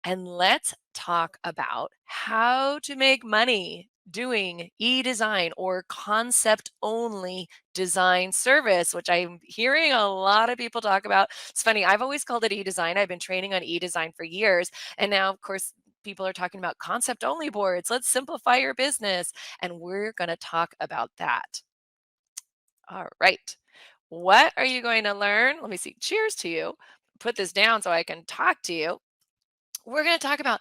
and let's talk about how to make money doing e-design or concept only design service, which I'm hearing a lot of people talk about. It's funny, I've always called it e-design. I've been training on e-design for years. And now, of course, people are talking about concept only boards. Let's simplify your business. And we're going to talk about that. All right. What are you going to learn? Let me see. Cheers to you. Put this down so I can talk to you. We're going to talk about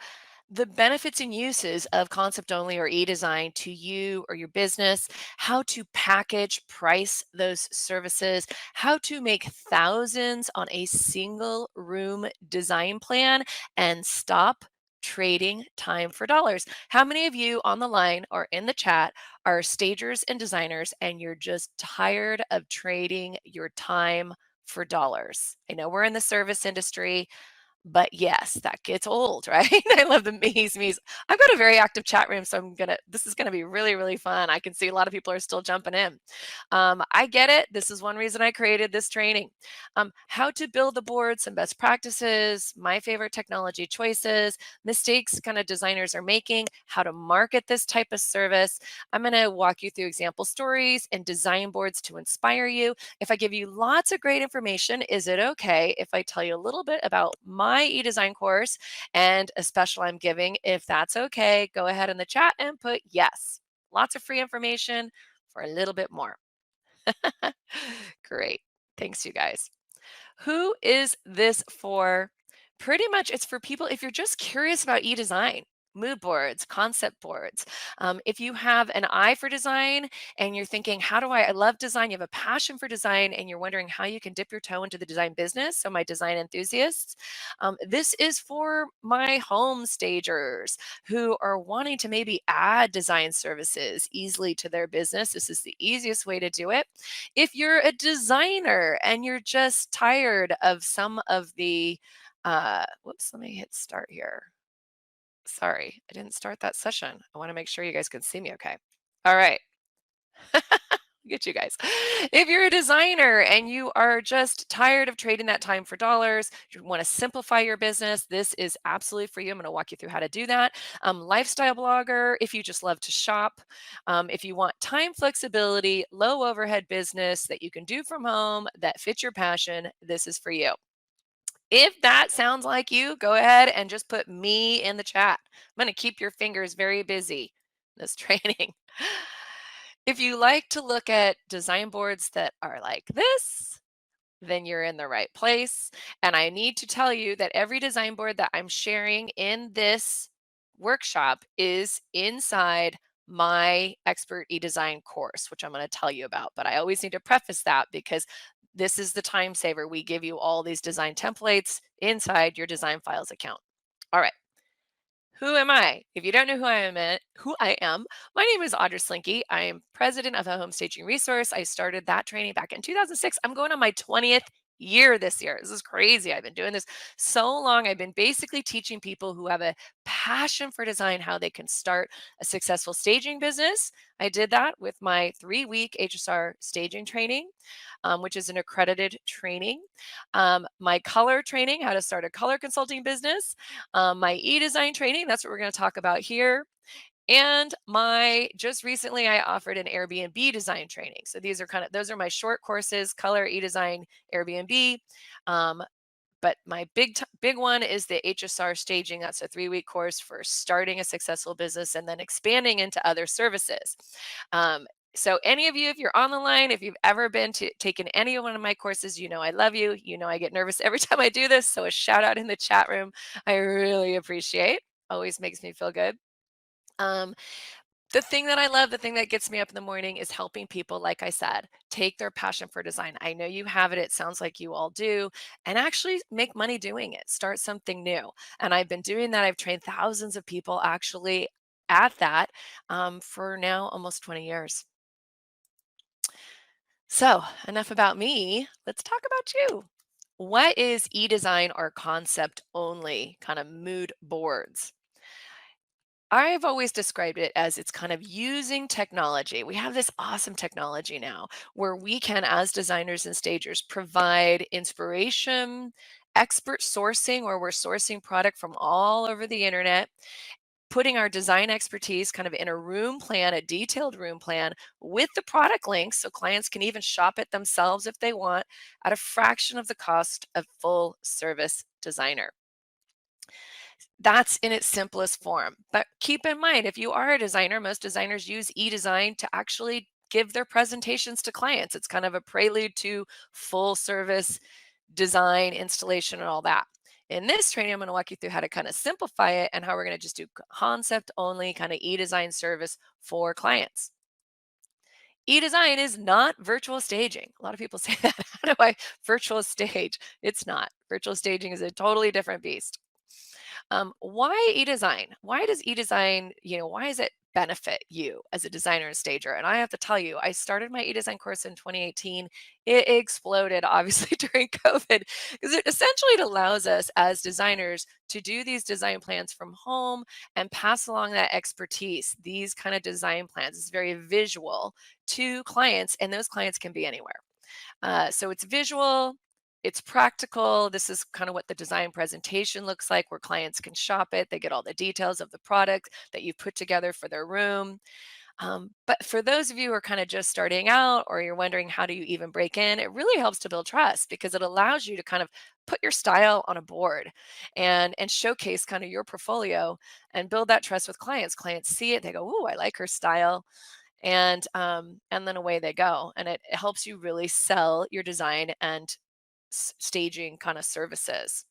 the benefits and uses of concept only or e-design to you or your business, how to package, price those services, how to make thousands on a single room design plan, and stop trading time for dollars. How many of you on the line or in the chat are stagers and designers and you're just tired of trading your time for dollars? I know we're in the service industry, but yes, that gets old, right? I love the me's. I've got a very active chat room, so this is gonna be really, really fun. I can see a lot of people are still jumping in. I get it. This is one reason I created this training. How to build the board, some best practices, my favorite technology choices, mistakes kind of designers are making, how to market this type of service. I'm gonna walk you through example stories and design boards to inspire you. If I give you lots of great information, is it okay if I tell you a little bit about my e-design course and a special I'm giving? If that's okay, go ahead in the chat and put yes. Lots of free information for a little bit more. Great. Thanks, you guys. Who is this for? Pretty much it's for people if you're just curious about e-design, mood boards, concept boards. If you have an eye for design and you're thinking, how do I love design, you have a passion for design and you're wondering how you can dip your toe into the design business. So my design enthusiasts, this is for my home stagers who are wanting to maybe add design services easily to their business. This is the easiest way to do it. If you're a designer and you're just tired of some of the, whoops, let me hit start here. Sorry, I didn't start that session. I want to make sure you guys can see me okay. All right. Look at you guys. If you're a designer and you are just tired of trading that time for dollars, you want to simplify your business, this is absolutely for you. I'm going to walk you through how to do that. Lifestyle blogger, if you just love to shop, if you want time flexibility, low overhead business that you can do from home that fits your passion, this is for you. If that sounds like you, go ahead and just put me in the chat. I'm going to keep your fingers very busy in this training. If you like to look at design boards that are like this, then you're in the right place. And I need to tell you that every design board that I'm sharing in this workshop is inside my expert e-design course, which I'm going to tell you about. But I always need to preface that because this is the time saver. We give you all these design templates inside your design files account. All right. Who am I? If you don't know who I am, my name is Audra Slinky. I am president of the Home Staging Resource. I started that training back in 2006. I'm going on my 20th year this year. This is crazy. I've been doing this so long. I've been basically teaching people who have a passion for design how they can start a successful staging business. I did that with my 3-week HSR staging training, which is an accredited training. My color training, how to start a color consulting business, my e-design training, that's what we're going to talk about here. And my just recently I offered an Airbnb design training. So those are my short courses, color, e-design, Airbnb. But my big one is the HSR staging. That's a 3-week course for starting a successful business and then expanding into other services. So any of you, if you're on the line, if you've ever been to taken any one of my courses, you know I love you. You know I get nervous every time I do this. So a shout out in the chat room. I really appreciate. Always makes me feel good. Um, the thing that I love, the thing that gets me up in the morning is helping people, like I said, take their passion for design. I know you have it. It sounds like you all do, and actually make money doing it. Start something new. And I've been doing that. I've trained thousands of people actually at that for now almost 20 years. So, enough about me. Let's talk about you. What is e-design or concept only kind of mood boards? I've always described it as it's kind of using technology. We have this awesome technology now where we can, as designers and stagers, provide inspiration, expert sourcing, where we're sourcing product from all over the internet, putting our design expertise kind of in a room plan, a detailed room plan with the product links so clients can even shop it themselves if they want at a fraction of the cost of full service designer. That's in its simplest form. But keep in mind, if you are a designer, most designers use eDesign to actually give their presentations to clients. It's kind of a prelude to full service design, installation, and all that. In this training, I'm going to walk you through how to kind of simplify it and how we're going to just do concept only kind of e-design service for clients. E-design is not virtual staging. A lot of people say that. How do I virtual stage? It's not. Virtual staging is a totally different beast. Why e-design? Why does e-design, why does it benefit you as a designer and stager? And I have to tell you, I started my e-design course in 2018. It exploded, obviously, during COVID, because it allows us as designers to do these design plans from home and pass along that expertise. These kind of design plans is very visual to clients, and those clients can be anywhere. So it's visual, it's practical. This is kind of what the design presentation looks like, where clients can shop it. They get all the details of the product that you've put together for their room. But for those of you who are kind of just starting out, or you're wondering how do you even break in, it really helps to build trust because it allows you to kind of put your style on a board and showcase kind of your portfolio and build that trust with clients. Clients see it, they go, "Ooh, I like her style." And then away they go, and it helps you really sell your design and staging kind of services.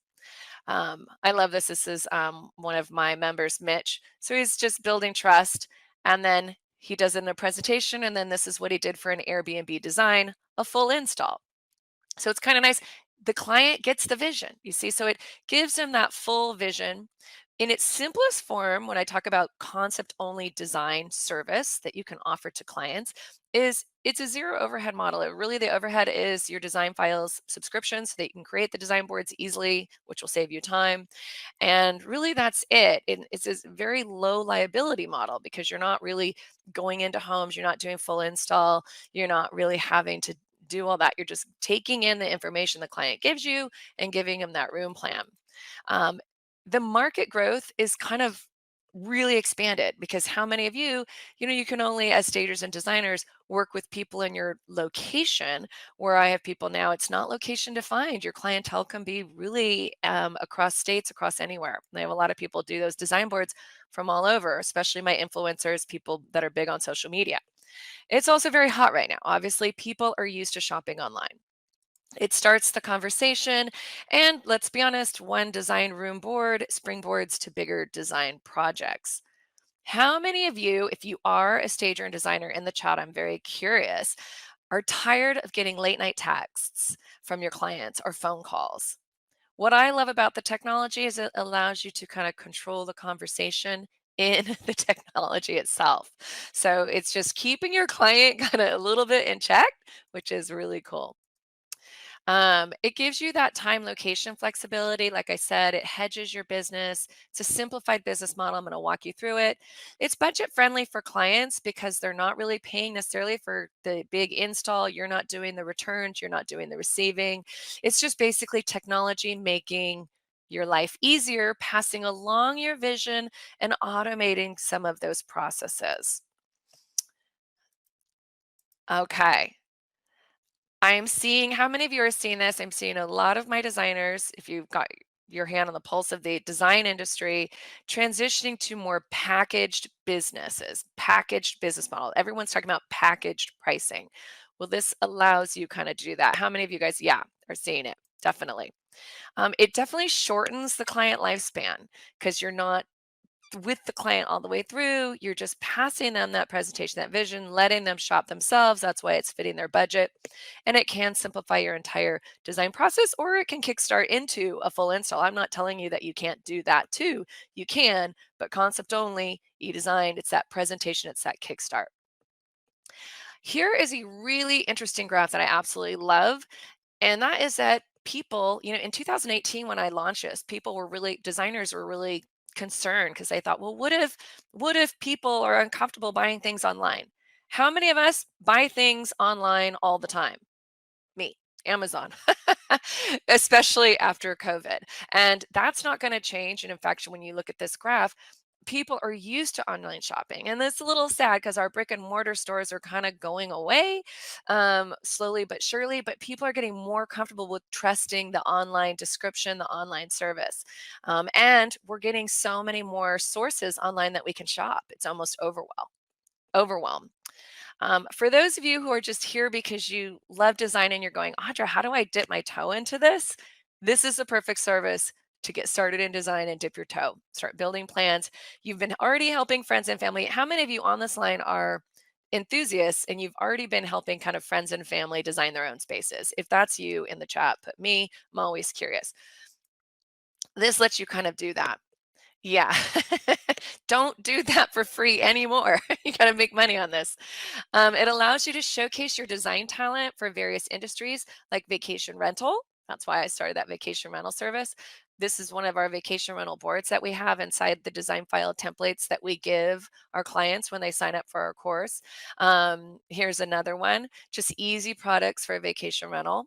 I love this. This is one of my members, Mitch. So he's just building trust, and then he does it in a presentation, and then this is what he did for an Airbnb design, a full install. So it's kind of nice. The client gets the vision, you see, so it gives them that full vision in its simplest form. When I talk about concept only design service that you can offer to clients, is it's a zero overhead model. It really, the overhead is your design files subscription so that you can create the design boards easily, which will save you time. And really, that's it. It's this very low liability model because you're not really going into homes, you're not doing full install, you're not really having to do all that. You're just taking in the information the client gives you and giving them that room plan. Um, the market growth is kind of really expanded because how many of you, you can only, as stagers and designers, work with people in your location. Where I have people now, it's not location defined. Your clientele can be really across states, across anywhere. And I have a lot of people do those design boards from all over, especially my influencers, people that are big on social media. It's also very hot right now. Obviously, people are used to shopping online. It starts the conversation, and let's be honest, one design room board springboards to bigger design projects. How many of you, if you are a stager and designer in the chat, I'm very curious, are tired of getting late night texts from your clients or phone calls? What I love about the technology is it allows you to kind of control the conversation in the technology itself. So it's just keeping your client kind of a little bit in check, which is really cool. It gives you that time location flexibility. Like I said, it hedges your business. It's a simplified business model. I'm going to walk you through it. It's budget friendly for clients because they're not really paying necessarily for the big install. You're not doing the returns, you're not doing the receiving. It's just basically technology making your life easier, passing along your vision and automating some of those processes. Okay. I'm seeing how many of you are seeing this? I'm seeing a lot of my designers, if you've got your hand on the pulse of the design industry, transitioning to more packaged businesses, packaged business model. Everyone's talking about packaged pricing. Well, this allows you kind of to do that. How many of you guys, yeah, are seeing it? Definitely. It definitely shortens the client lifespan because you're not with the client all the way through. You're just passing them that presentation, that vision, letting them shop themselves. That's why it's fitting their budget. And it can simplify your entire design process, or it can kickstart into a full install. I'm not telling you that you can't do that too. You can, but concept only, e-design, it's that presentation, it's that kickstart. Here is a really interesting graph that I absolutely love. And that is that people, in 2018 when I launched this, designers were really concerned because they thought, well, what if people are uncomfortable buying things online? How many of us buy things online all the time? Me, Amazon. especially after COVID. And that's not going to change. And in fact, when you look at this graph, people are used to online shopping. And it's a little sad because our brick and mortar stores are kind of going away slowly but surely. But people are getting more comfortable with trusting the online description, the online service. And we're getting so many more sources online that we can shop. It's almost overwhelm. For those of you who are just here because you love design and you're going, Audra, how do I dip my toe into this? This is the perfect service to get started in design and dip your toe. Start building plans. You've been already helping friends and family. How many of you on this line are enthusiasts and you've already been helping kind of friends and family design their own spaces? If that's you in the chat, put me. I'm always curious. This lets you kind of do that. Yeah. Don't do that for free anymore. You got to make money on this. It allows you to showcase your design talent for various industries like vacation rental. That's why I started that vacation rental service. This is one of our vacation rental boards that we have inside the design file templates that we give our clients when they sign up for our course. Here's another one, just easy products for vacation rental.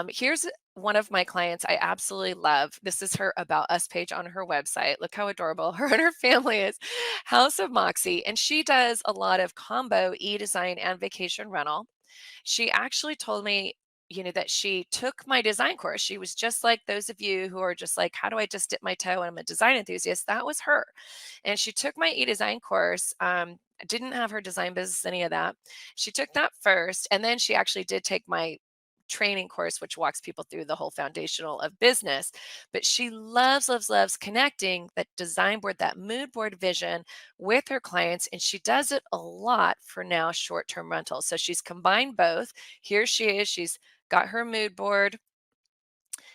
Here's one of my clients I absolutely love. This is her About Us page on her website. Look how adorable her and her family is. House of Moxie. And she does a lot of combo e-design and vacation rental. She actually told me, that she took my design course. She was just like those of you who are just like, how do I just dip my toe? I'm a design enthusiast. That was her. And she took my e-design course. Didn't have her design business, any of that. She took that first. And then she actually did take my training course, which walks people through the whole foundational of business. But she loves, loves, loves connecting that design board, that mood board vision with her clients. And she does it a lot for now short term rentals. So she's combined both. Here she is. She's got her mood board.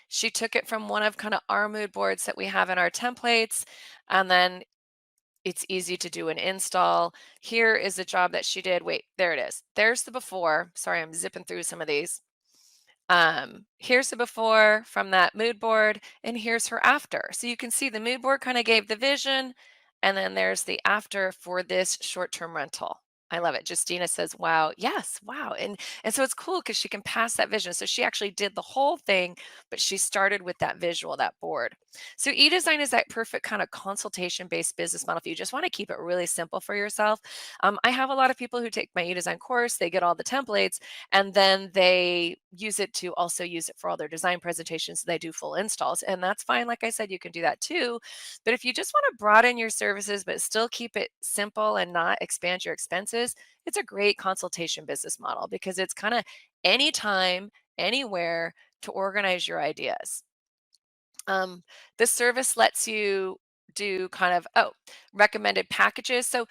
She took it from one of kind of our mood boards that we have in our templates. And then it's easy to do an install. Here is a job that she did. Wait, there it is. There's the before. Sorry, I'm zipping through some of these. Here's the before from that mood board, and here's her after. So you can see the mood board kind of gave the vision, and then there's the after for this short-term rental. I love it. Justina says, wow, yes, wow. And so it's cool because she can pass that vision. So she actually did the whole thing, but she started with that visual, that board. So e-design is that perfect kind of consultation-based business model if you just want to keep it really simple for yourself. I have a lot of people who take my e-design course, they get all the templates, and then they use it to also use it for all their design presentations. They do full installs, and that's fine. Like I said, you can do that too. But if you just want to broaden your services but still keep it simple and not expand your expenses, it's a great consultation business model because it's kind of anytime, anywhere to organize your ideas. This service lets you do kind of recommended packages. So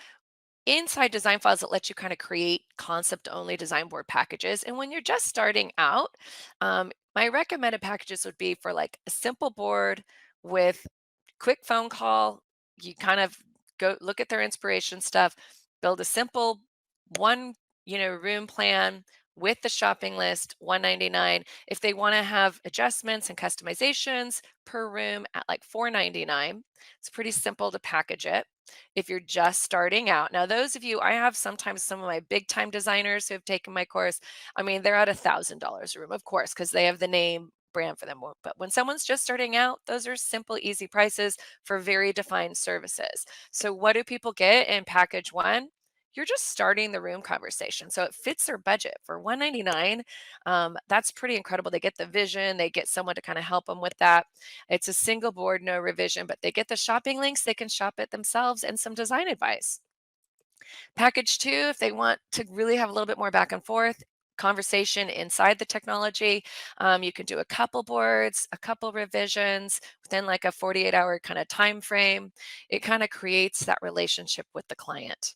inside design files, it lets you kind of create concept only design board packages. And when you're just starting out, my recommended packages would be for like a simple board with quick phone call. You kind of go look at their inspiration stuff, build a simple one, room plan with the shopping list, 199. If they want to have adjustments and customizations per room at like 499, it's pretty simple to package it. If you're just starting out, now those of you, I have sometimes some of my big time designers who have taken my course. I mean, they're at $1,000 a room, of course, because they have the name brand for them. But when someone's just starting out, those are simple, easy prices for very defined services. So what do people get in package one? You're just starting the room conversation. So it fits their budget for 199. That's pretty incredible. They get the vision, they get someone to kind of help them with that. It's a single board, no revision, but they get the shopping links. They can shop it themselves and some design advice. Package two, if they want to really have a little bit more back and forth, conversation inside the technology. You can do a couple boards, a couple revisions within like a 48-hour kind of time frame. It kind of creates that relationship with the client.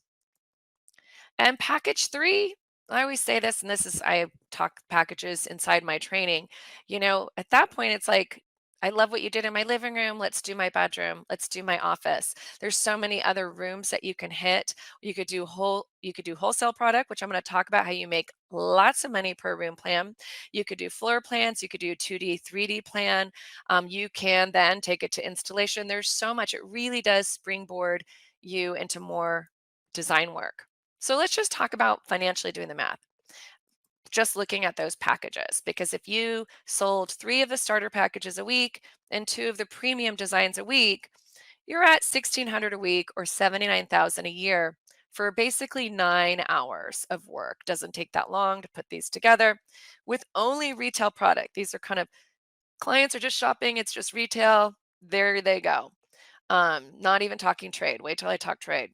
And package three, I always say this, and this is, I talk packages inside my training. At that point, it's like, I love what you did in my living room. Let's do my bedroom. Let's do my office. There's so many other rooms that you can hit. You could do wholesale product, which I'm going to talk about how you make lots of money per room plan. You could do floor plans. You could do a 2D, 3D plan. You can then take it to installation. There's so much. It really does springboard you into more design work. So let's just talk about financially doing the math. just looking at those packages. Because if you sold 3 of the starter packages a week and 2 of the premium designs a week, you're at 1,600 a week or 79,000 a year for basically 9 hours of work. Doesn't take that long to put these together with only retail product. These are kind of clients are just shopping, it's just retail. There they go. Not even talking trade. Wait till I talk trade.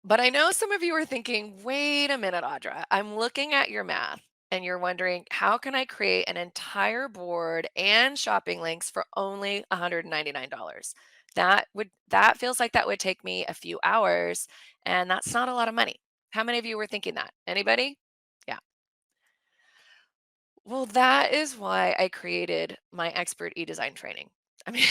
But I know some of you are thinking, wait a minute, Audra, I'm looking at your math and you're wondering, how can I create an entire board and shopping links for only $199? That feels like that would take me a few hours, and that's not a lot of money. How many of you were thinking that? Anybody? Yeah. Well, that is why I created my expert e-design training. I mean,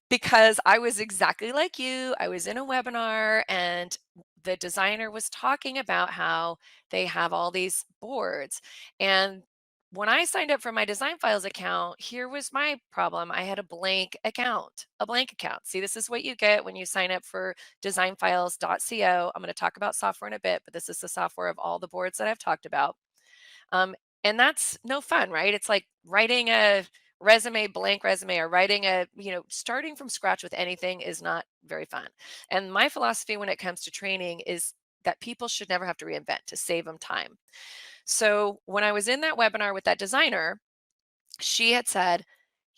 because I was exactly like you. I was in a webinar and the designer was talking about how they have all these boards. And when I signed up for my Design Files account, here was my problem. I had a blank account, a blank account. See, this is what you get when you sign up for designfiles.co. I'm going to talk about software in a bit, but this is the software of all the boards that I've talked about. Um, and that's no fun, right? It's like writing a resume, blank resume, or writing starting from scratch with anything is not very fun. And my philosophy when it comes to training is that people should never have to reinvent to save them time. So when I was in that webinar with that designer, she had said,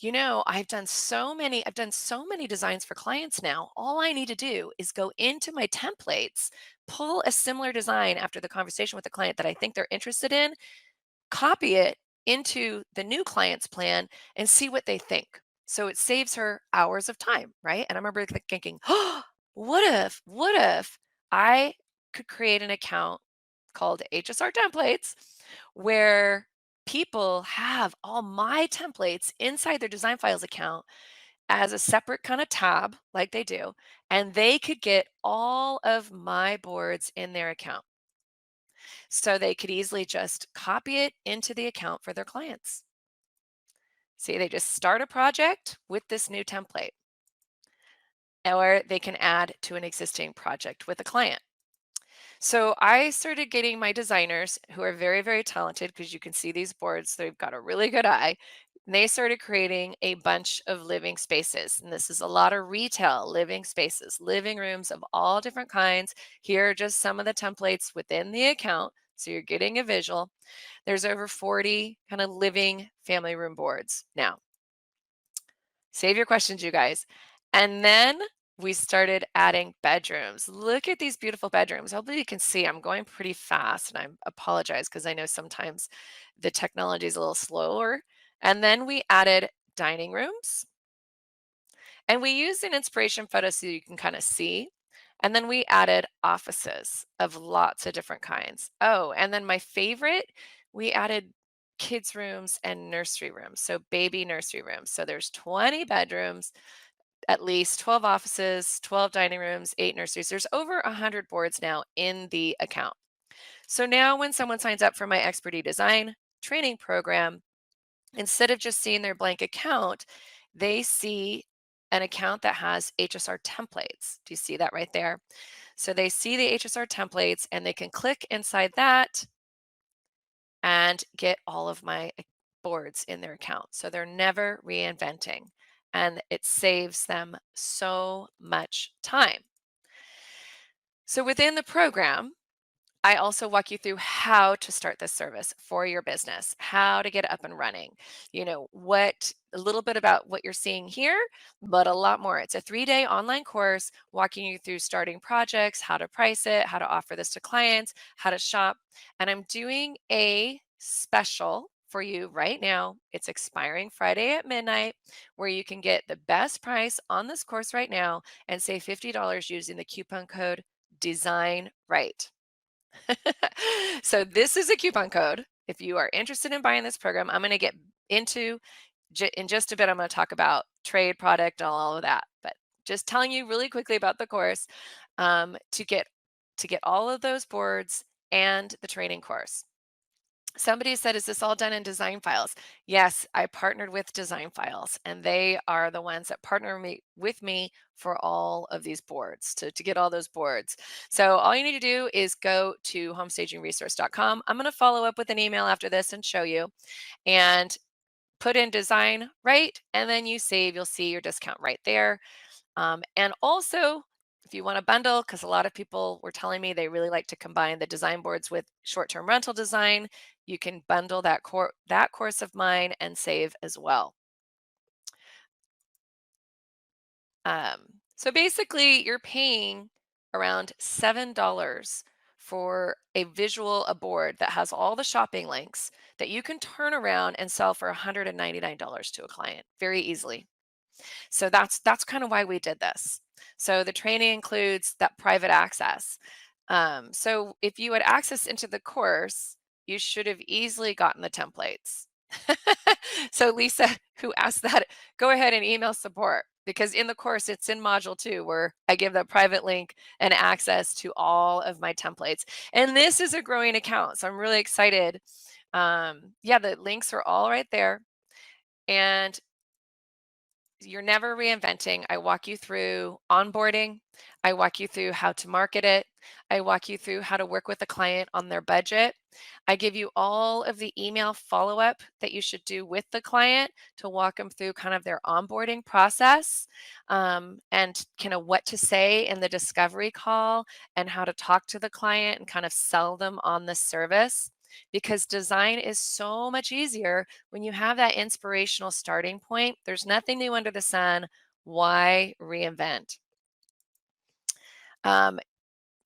I've done so many designs for clients now. All I need to do is go into my templates, pull a similar design after the conversation with the client that I think they're interested in, copy it into the new client's plan and see what they think. So it saves her hours of time, right? And I remember thinking, oh, what if I could create an account called HSR templates where people have all my templates inside their Design Files account as a separate kind of tab like they do, and they could get all of my boards in their account. So they could easily just copy it into the account for their clients. See, they just start a project with this new template, or they can add to an existing project with a client. So I started getting my designers who are very, very talented because you can see these boards, they've got a really good eye. And they started creating a bunch of living spaces. And this is a lot of retail living spaces, living rooms of all different kinds. Here are just some of the templates within the account. So you're getting a visual. There's over 40 kind of living family room boards now. Save your questions, you guys. And then we started adding bedrooms. Look at these beautiful bedrooms. Hopefully you can see I'm going pretty fast, and I apologize because I know sometimes the technology is a little slower. And then we added dining rooms, and we used an inspiration photo so you can kind of see. And then we added offices of lots of different kinds. Oh, and then my favorite, we added kids rooms and nursery rooms. So baby nursery rooms. So there's 20 bedrooms, at least 12 offices, 12 dining rooms, 8 nurseries. There's over 100 boards now in the account. So now when someone signs up for my Expert Design training program, instead of just seeing their blank account, they see an account that has HSR templates. Do you see that right there? So they see the HSR templates and they can click inside that and get all of my boards in their account. So they're never reinventing, and it saves them so much time. So within the program, I also walk you through how to start this service for your business, how to get it up and running. What a little bit about what you're seeing here, but a lot more. It's a 3-day online course walking you through starting projects, how to price it, how to offer this to clients, how to shop. And I'm doing a special for you right now. It's expiring Friday at midnight, where you can get the best price on this course right now and save $50 using the coupon code Design Right. So this is a coupon code. If you are interested in buying this program, I'm going to get into in just a bit. I'm going to talk about trade product and all of that, but just telling you really quickly about the course, to get all of those boards and the training course. Somebody said, "Is this all done in Design Files?" Yes, I partnered with Design Files, and they are the ones that partner with me for all of these boards to get all those boards. So all you need to do is go to homestagingresource.com. I'm going to follow up with an email after this and show you, and put in design right, and then you save. You'll see your discount right there. And also, if you want to bundle, because a lot of people were telling me they really like to combine the design boards with short-term rental design, you can bundle that course of mine and save as well. So basically, you're paying around $7 for a board that has all the shopping links that you can turn around and sell for $199 to a client very easily. So that's kind of why we did this. So the training includes that private access. So if you had access into the course, you should have easily gotten the templates. So Lisa, who asked that, go ahead and email support because in the course it's in module 2 where I give the private link and access to all of my templates. And this is a growing account, so I'm really excited. Yeah, the links are all right there. And you're never reinventing. I walk you through onboarding. I walk you through how to market it. I walk you through how to work with the client on their budget. I give you all of the email follow up that you should do with the client to walk them through kind of their onboarding process, and kind of what to say in the discovery call and how to talk to the client and kind of sell them on the service. Because design is so much easier when you have that inspirational starting point. There's nothing new under the sun. Why reinvent? Um,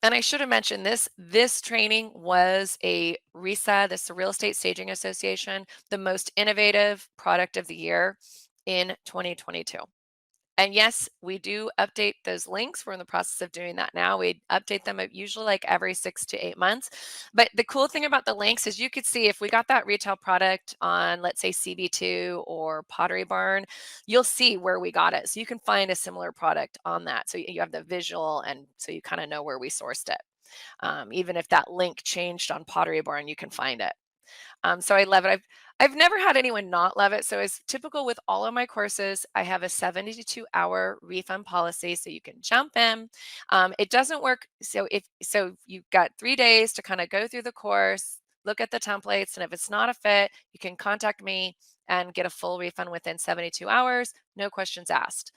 and I should have mentioned this training was a RESA, this Real Estate Staging Association, the most innovative product of the year in 2022. And yes, we do update those links. We're in the process of doing that now. We update them usually like every 6 to 8 months. But the cool thing about the links is you could see if we got that retail product on, let's say, CB2 or Pottery Barn, you'll see where we got it. So you can find a similar product on that. So you have the visual, and so you kind of know where we sourced it. Even if that link changed on Pottery Barn, you can find it. So I love it. I've never had anyone not love it. So it's typical with all of my courses. I have a 72-hour refund policy, so you can jump in. It doesn't work. So you've got 3 days to kind of go through the course, look at the templates, and if it's not a fit, you can contact me and get a full refund within 72 hours, no questions asked.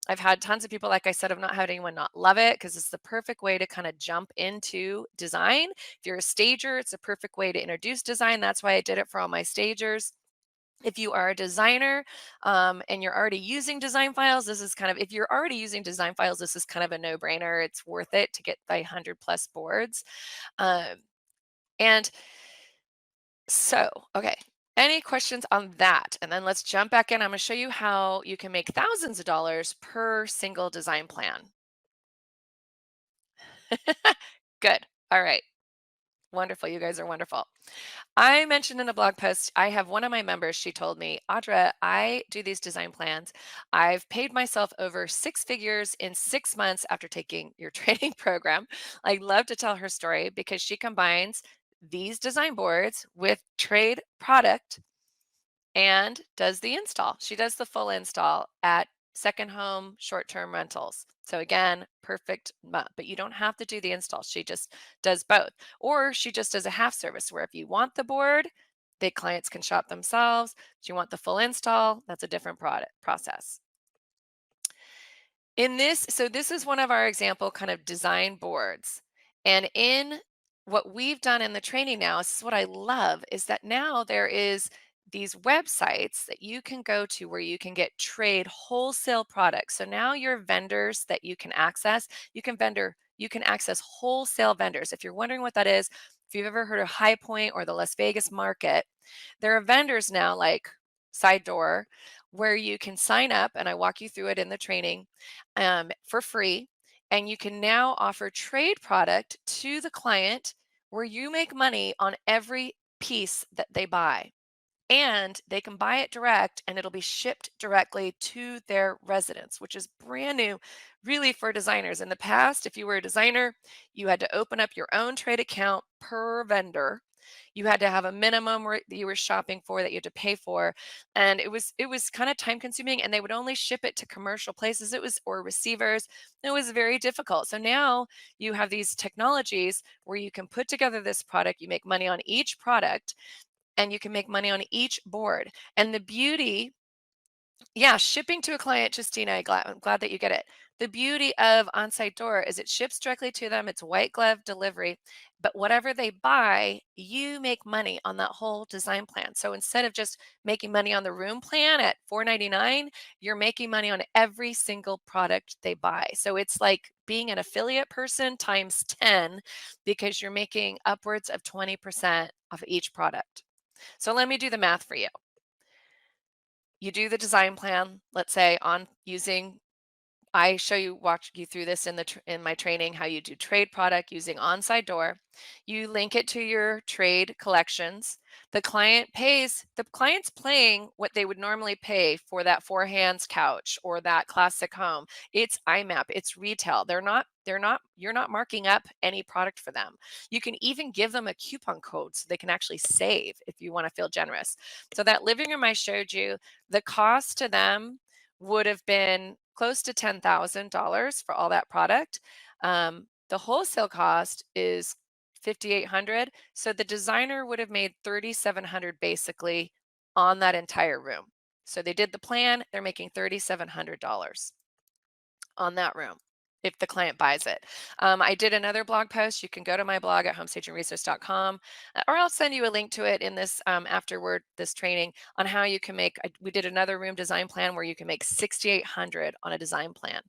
I've had tons of people, like I said, I've not had anyone not love it because it's the perfect way to kind of jump into design. If you're a stager, it's a perfect way to introduce design. That's why I did it for all my stagers. If you are a designer, and you're already using design files, this is kind of, if you're already using design files, this is kind of a no brainer. It's worth it to get the 100 plus boards. Um, and so, okay. Any questions on that? And then let's jump back in. I'm going to show you how you can make thousands of dollars per single design plan. Good. All right. Wonderful. You guys are wonderful. I mentioned in a blog post, I have one of my members, she told me, Audra, I do these design plans. I've paid myself over 6 figures in 6 months after taking your training program. I love to tell her story because she combines these design boards with trade product and does the install. She does the full install at second home short-term rentals. So again, perfect, but you don't have to do the install. She just does both. Or she just does a half service where if you want the board, the clients can shop themselves. If you want the full install, that's a different product process. So this is one of our example kind of design boards. And in what we've done in the training now, this is what I love, is that now there is these websites that you can go to where you can get trade wholesale products. So now your vendors that you can access wholesale vendors. If you're wondering what that is, if you've ever heard of High Point or the Las Vegas market, there are vendors now like Side Door where you can sign up, and I walk you through it in the training, for free. And you can now offer trade product to the client where you make money on every piece that they buy. And they can buy it direct and it'll be shipped directly to their residence, which is brand new, really, for designers. In the past, if you were a designer, you had to open up your own trade account per vendor. You had to have a minimum that you were shopping for that you had to pay for, and it was kind of time consuming, and they would only ship it to commercial places. It was or receivers. It was very difficult. So now you have these technologies where you can put together this product, you make money on each product, and you can make money on each board. And the beauty, yeah, shipping to a client, Justina, I'm glad that you get it. The beauty of on-site door is it ships directly to them. It's white glove delivery, but whatever they buy, you make money on that whole design plan. So instead of just making money on the room plan at $4.99, you're making money on every single product they buy. So it's like being an affiliate person times 10 because you're making upwards of 20% off each product. So let me do the math for you. You do the design plan, let's say on using I show you walk you through this in in my training how you do trade product using on-site door. You link it to your trade collections. The client's paying what they would normally pay for that four hands couch or that classic home. It's IMAP, it's retail. You're not marking up any product for them. You can even give them a coupon code so they can actually save if you want to feel generous. So that living room I showed you, the cost to them would have been close to $10,000 for all that product. The wholesale cost is 5,800. So the designer would have made 3,700 basically on that entire room. So they did the plan, they're making $3,700 on that room if the client buys it. I did another blog post. You can go to my blog at homestagingresource.com, or I'll send you a link to it in this afterward, this training on how you can make. We did another room design plan where you can make 6,800 on a design plan.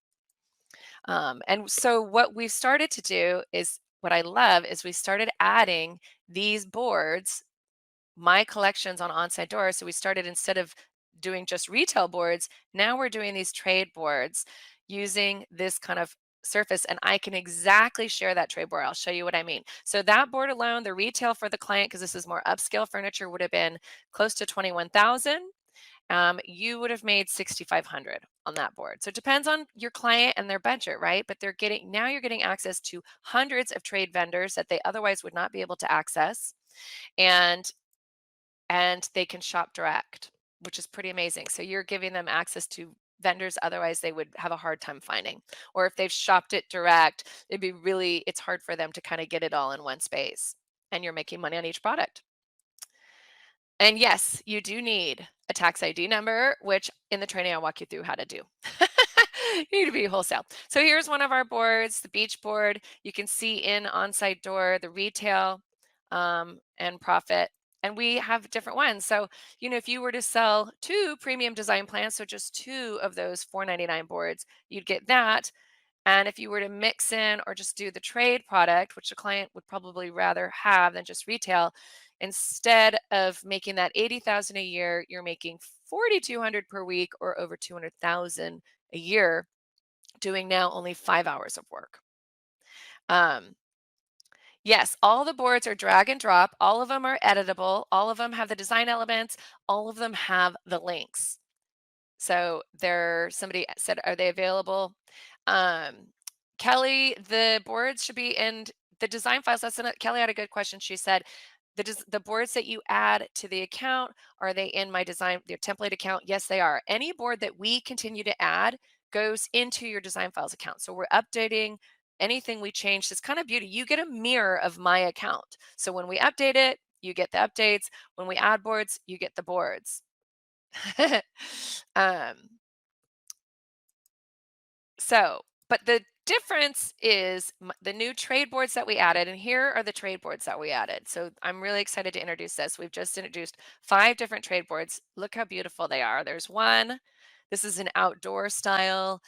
And so what we've started to do is what I love is we started adding these boards, my collections on on-site doors. So we started instead of doing just retail boards, now we're doing these trade boards using this kind of surface, and I can exactly share that trade board. I'll show you what I mean. So that board alone, the retail for the client, because this is more upscale furniture, would have been close to 21,000. You would have made 6,500 on that board. So it depends on your client and their budget, right? But you're getting access to hundreds of trade vendors that they otherwise would not be able to access. And they can shop direct, which is pretty amazing. So you're giving them access to vendors otherwise they would have a hard time finding. Or if they've shopped it direct, it's hard for them to kind of get it all in one space. And you're making money on each product. And yes, you do need a tax ID number, which in the training I'll walk you through how to do. You need to be wholesale. So here's one of our boards, the beach board. You can see in on-site door, the retail and profit. And we have different ones. So, if you were to sell two premium design plans, so just two of those $4.99 boards, you'd get that. And if you were to mix in or just do the trade product, which the client would probably rather have than just retail, instead of making that 80,000 a year, you're making 4,200 per week or over 200,000 a year doing now only 5 hours of work. Yes, all the boards are drag and drop. All of them are editable. All of them have the design elements. All of them have the links. So somebody said, are they available? Kelly, the boards should be in the design files. Kelly had a good question. She said, the boards that you add to the account, are they in my your template account? Yes, they are. Any board that we continue to add goes into your design files account. So we're updating anything we change. It's kind of beauty. You get a mirror of my account. So when we update it, you get the updates. When we add boards, you get the boards. um, but the difference is the new trade boards that we added, and here are the trade boards that we added. So I'm really excited to introduce this. We've just introduced 5 different trade boards. Look how beautiful they are. There's one. This is an outdoor style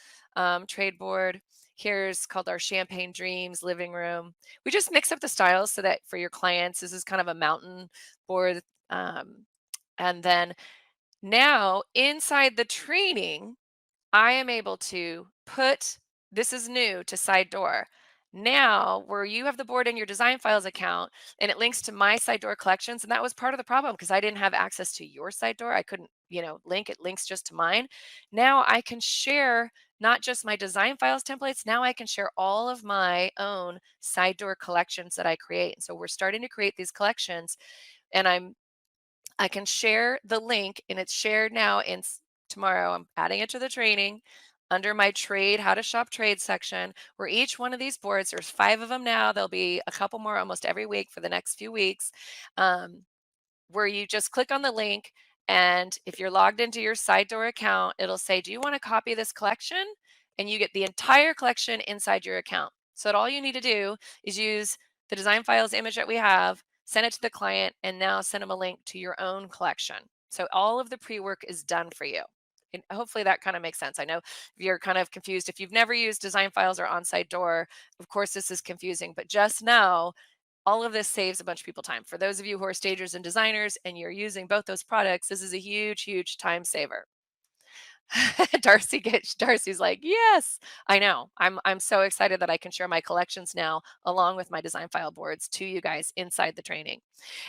trade board. Here's called our Champagne Dreams living room. We just mix up the styles so that for your clients, this is kind of a mountain board. And then now inside the training, I am able to put, this is new to side door. Now, where you have the board in your design files account and it links to my side door collections, and that was part of the problem because I didn't have access to your side door. I couldn't, link it links just to mine. Now I can share not just my design files templates. Now I can share all of my own side door collections that I create. So we're starting to create these collections, and I can share the link, and it's shared now in tomorrow. I'm adding it to the training under my trade, how to shop trade section, where each one of these boards, there's 5 of them now. There'll be a couple more almost every week for the next few weeks. Um, where you just click on the link, and if you're logged into your side door account, it'll say, do you want to copy this collection? And you get the entire collection inside your account. So that all you need to do is use the design files image that we have, send it to the client, and now send them a link to your own collection. So all of the pre-work is done for you. And hopefully that kind of makes sense. I know you're kind of confused. If you've never used design files or on-site door, of course this is confusing, but just know all of this saves a bunch of people time. For those of you who are stagers and designers and you're using both those products, this is a huge, huge time saver. Darcy's like, yes, I know. I'm so excited that I can share my collections now along with my design file boards to you guys inside the training.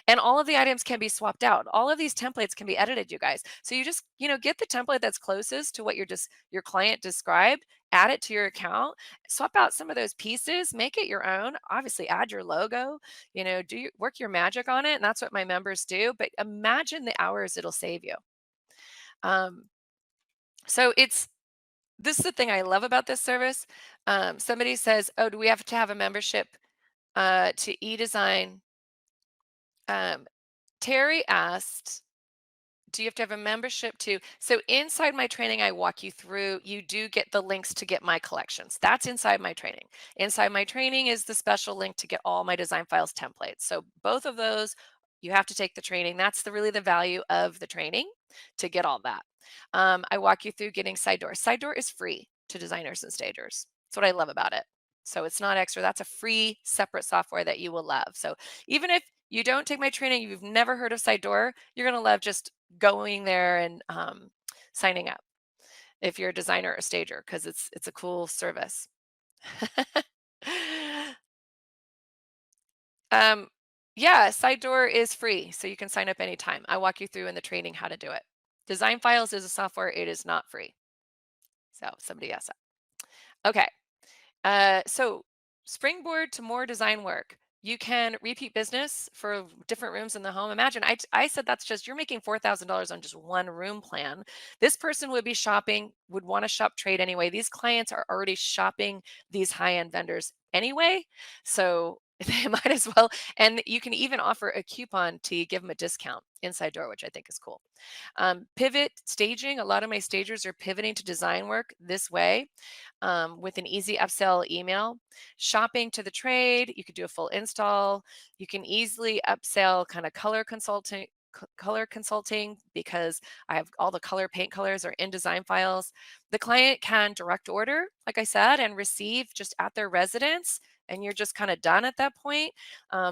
And all of the items can be swapped out. All of these templates can be edited, you guys. So you just, get the template that's closest to what your client described, add it to your account, swap out some of those pieces, make it your own. Obviously, add your logo, work your magic on it. And that's what my members do. But imagine the hours it'll save you. Um, so this is the thing I love about this service. Somebody says, oh, do we have to have a membership to eDesign? Um, Terry asked, do you have to have a membership too? So inside my training, I walk you through, you do get the links to get my collections. That's inside my training. Inside my training is the special link to get all my design files templates. So both of those, you have to take the training. That's really the value of the training, to get all that. I walk you through getting Side Door. Side Door is free to designers and stagers. That's what I love about it. So it's not extra. That's a free separate software that you will love. So even if you don't take my training, you've never heard of Side Door, you're going to love just going there and signing up if you're a designer or a stager, because it's a cool service. um, yeah, Side Door is free, so you can sign up anytime. I walk you through in the training how to do it. Design Files is a software; it is not free. So somebody asked that. Okay. So springboard to more design work. You can repeat business for different rooms in the home. Imagine I said that's just you're making $4,000 on just one room plan. This person would be shopping, would want to shop trade anyway. These clients are already shopping these high-end vendors anyway. So they might as well. And you can even offer a coupon to give them a discount inside door, which I think is cool. Pivot staging. A lot of my stagers are pivoting to design work this way with an easy upsell email. Shopping to the trade, you could do a full install. You can easily upsell kind of color consulting, because I have all the color paint colors are in design files. The client can direct order, like I said, and receive just at their residence, and you're just kind of done at that point.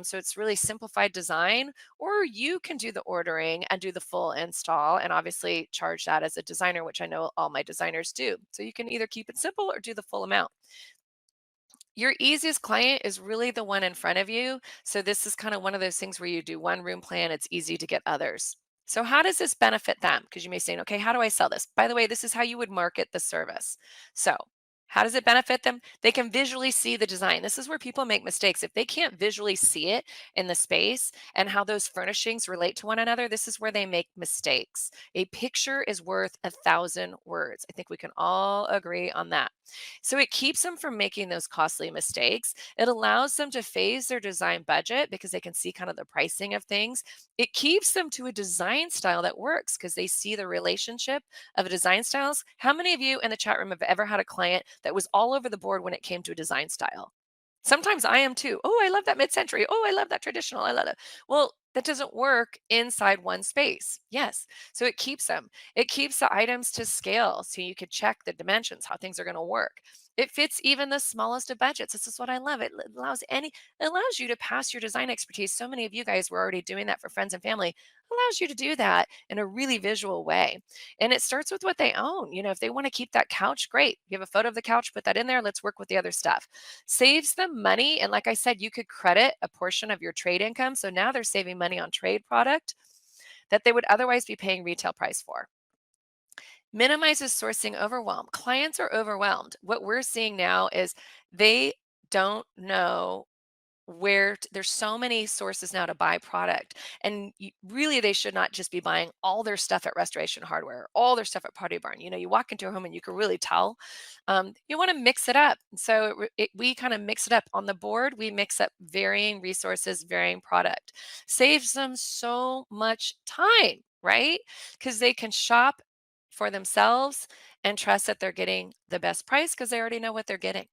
So it's really simplified design, or you can do the ordering and do the full install and obviously charge that as a designer, which I know all my designers do. So you can either keep it simple or do the full amount. Your easiest client is really the one in front of you. So this is kind of one of those things where you do one room plan, it's easy to get others. So how does this benefit them? Because you may say, okay, how do I sell this? By the way, this is how you would market the service. So how does it benefit them? They can visually see the design. This is where people make mistakes. If they can't visually see it in the space and how those furnishings relate to one another, this is where they make mistakes. A picture is worth 1,000 words. I think we can all agree on that. So it keeps them from making those costly mistakes. It allows them to phase their design budget because they can see kind of the pricing of things. It keeps them to a design style that works because they see the relationship of design styles. How many of you in the chat room have ever had a client that was all over the board when it came to a design style? Sometimes I am too. Oh, I love that mid-century. Oh, I love that traditional. I love it. Well, that doesn't work inside one space. Yes. So it keeps them. It keeps the items to scale so you could check the dimensions, how things are going to work. It fits even the smallest of budgets. This is what I love. It allows you to pass your design expertise. So many of you guys were already doing that for friends and family. Allows you to do that in a really visual way. And it starts with what they own. If they want to keep that couch, great. You have a photo of the couch, put that in there. Let's work with the other stuff. Saves them money. And like I said, you could credit a portion of your trade income. So now they're saving money on trade product that they would otherwise be paying retail price for. Minimizes sourcing overwhelm. Clients are overwhelmed. What we're seeing now is they don't know there's so many sources now to buy product, and really they should not just be buying all their stuff at Restoration Hardware, all their stuff at Party Barn. You walk into a home and you can really tell. You want to mix it up, so we kind of mix it up on the board. We mix up varying resources, varying product, saves them so much time, right? Because they can shop for themselves and trust that they're getting the best price because they already know what they're getting.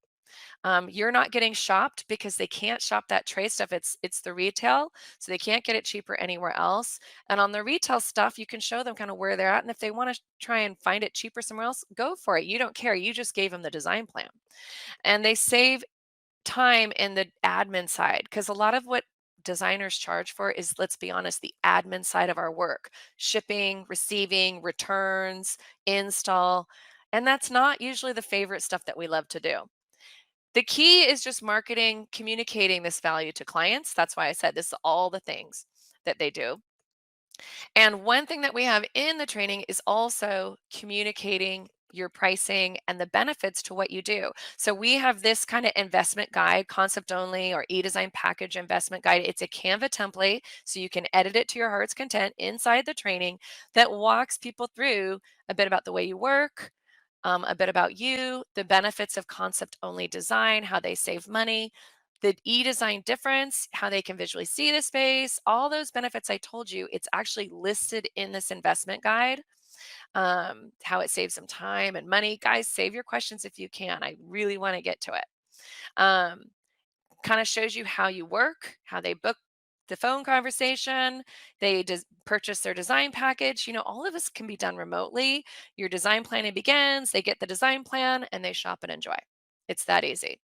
You're not getting shopped because they can't shop that trade stuff. It's the retail, so they can't get it cheaper anywhere else. And on the retail stuff, you can show them kind of where they're at, and if they want to try and find it cheaper somewhere else, go for it. You don't care. You just gave them the design plan, and they save time in the admin side because a lot of what designers charge for is, let's be honest, the admin side of our work: shipping, receiving, returns, install. And that's not usually the favorite stuff that we love to do. The key is just marketing, communicating this value to clients. That's why I said this is all the things that they do. And one thing that we have in the training is also communicating your pricing and the benefits to what you do. So we have this kind of investment guide, concept only or e-design package investment guide. It's a Canva template, so you can edit it to your heart's content inside the training, that walks people through a bit about the way you work, a bit about you, the benefits of concept only design, how they save money, the e-design difference, how they can visually see the space, all those benefits I told you, it's actually listed in this investment guide. How it saves some time and money. Guys, save your questions if you can. I really want to get to it. Um, Kind of shows you how you work, how they book the phone conversation, they purchase their design package. All of this can be done remotely. Your design planning begins, they get the design plan, and they shop and enjoy. It's that easy.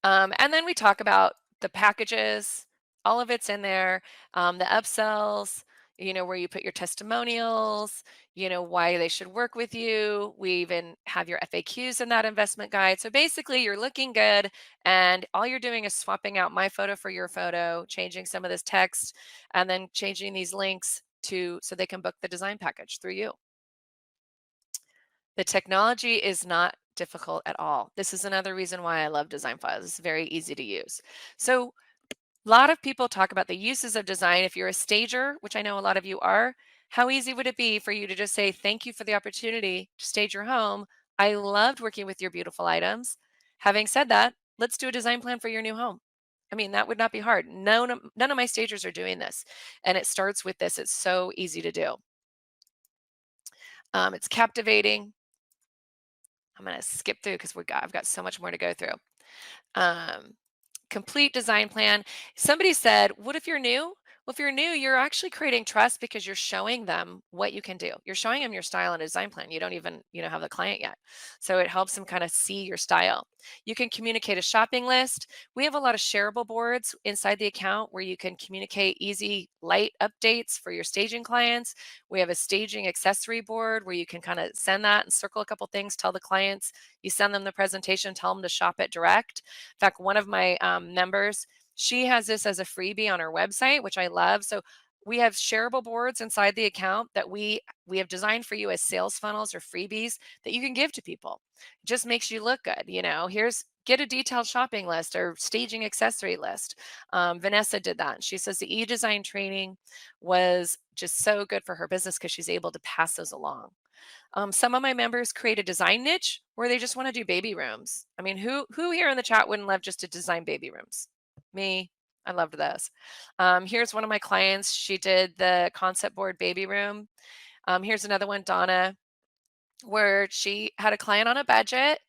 And then we talk about the packages, all of it's in there, the upsells, where you put your testimonials, why they should work with you. We even have your FAQs in that investment guide. So basically, you're looking good, and all you're doing is swapping out my photo for your photo, changing some of this text, and then changing these links so they can book the design package through you. The technology is not difficult at all. This is another reason why I love Design Files. It's very easy to use. So a lot of people talk about the uses of design. If you're a stager, which I know a lot of you are, how easy would it be for you to just say, thank you for the opportunity to stage your home. I loved working with your beautiful items. Having said that, let's do a design plan for your new home. I mean, that would not be hard. None of my stagers are doing this. And it starts with this. It's so easy to do. It's captivating. I'm going to skip through because I've got so much more to go through. Um, Complete design plan. Somebody said, what if you're new? Well, if you're new, you're actually creating trust because you're showing them what you can do. You're showing them your style and design plan. You don't even, have the client yet. So it helps them kind of see your style. You can communicate a shopping list. We have a lot of shareable boards inside the account where you can communicate easy, light updates for your staging clients. We have a staging accessory board where you can kind of send that and circle a couple things, tell the clients, you send them the presentation, tell them to shop it direct. In fact, one of my members, she has this as a freebie on her website, which I love. So we have shareable boards inside the account that we have designed for you as sales funnels or freebies that you can give to people. It just makes you look good. Here's get a detailed shopping list or staging accessory list. Vanessa did that. She says the e-design training was just so good for her business because she's able to pass those along. Some of my members create a design niche where they just want to do baby rooms. I mean, who here in the chat wouldn't love just to design baby rooms? Me. I loved those. Here's one of my clients. She did the concept board baby room. Here's another one, Donna, where she had a client on a budget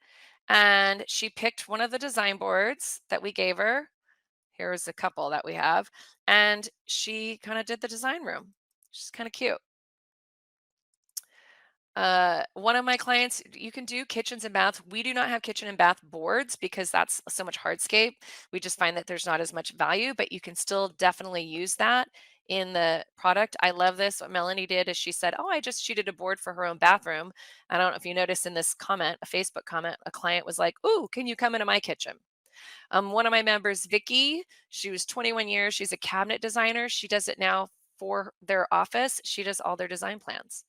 and she picked one of the design boards that we gave her. Here's a couple that we have. And she kind of did the design room. She's kind of cute. One of my clients, you can do kitchens and baths. We do not have kitchen and bath boards because that's so much hardscape. We just find that there's not as much value, but you can still definitely use that in the product. I love this. What Melanie did is she said, oh, she did a board for her own bathroom. I don't know if you noticed in this comment, a Facebook comment, a client was like, ooh, can you come into my kitchen? One of my members, Vicky, she was 21 years. She's a cabinet designer. She does it now for their office. She does all their design plans.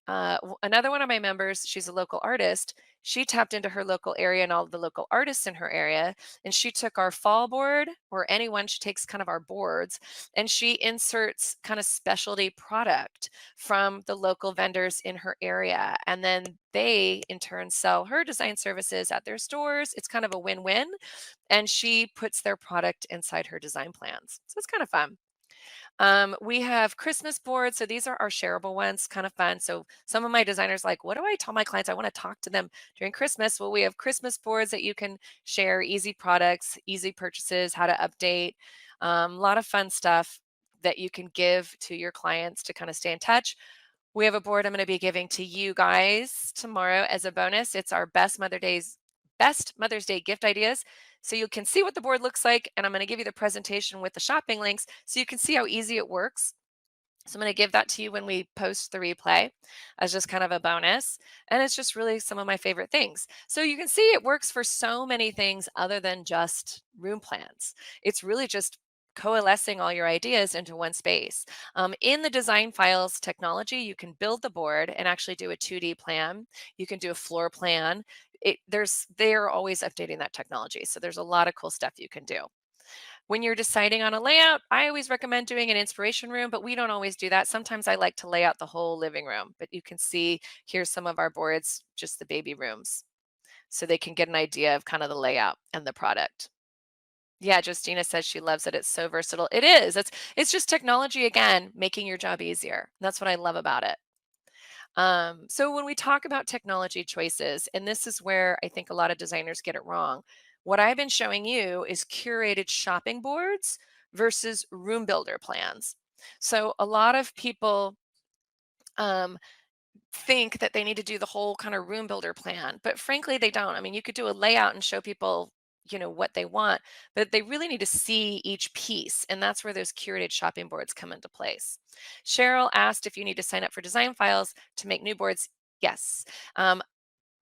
Another one of my members, she's a local artist. She tapped into her local area and all of the local artists in her area, and she took our fall board or anyone. She takes kind of our boards, and she inserts kind of specialty product from the local vendors in her area, and then they in turn sell her design services at their stores. It's kind of a win-win, and she puts their product inside her design plans, so it's kind of fun. We have Christmas boards. So these are our shareable ones, kind of fun. So some of my designers like, what do I tell my clients? I want to talk to them during Christmas. Well, we have Christmas boards that you can share, easy products, easy purchases, how to update, a lot of fun stuff that you can give to your clients to kind of stay in touch. We have a board I'm going to be giving to you guys tomorrow as a bonus. It's our best Mother's Day gift ideas. So you can see what the board looks like, and I'm going to give you the presentation with the shopping links so you can see how easy it works. So I'm going to give that to you when we post the replay as just kind of a bonus. And it's just really some of my favorite things. So you can see it works for so many things other than just room plans. It's really just coalescing all your ideas into one space. In the design files technology, you can build the board and actually do a 2D plan. You can do a floor plan. They're always updating that technology. So there's a lot of cool stuff you can do. When you're deciding on a layout, I always recommend doing an inspiration room, but we don't always do that. Sometimes I like to lay out the whole living room, but you can see here's some of our boards, just the baby rooms, so they can get an idea of kind of the layout and the product. Yeah, Justina says she loves it. It's so versatile. It is. It's just technology again, making your job easier. That's what I love about it. So when we talk about technology choices, and this is where I think a lot of designers get it wrong, what I've been showing you is curated shopping boards versus room builder plans. So a lot of people um, think that they need to do the whole kind of room builder plan, but frankly, they don't. I mean, you could do a layout and show people, what they want, but they really need to see each piece. And that's where those curated shopping boards come into place. Cheryl asked if you need to sign up for design files to make new boards. Yes. Um,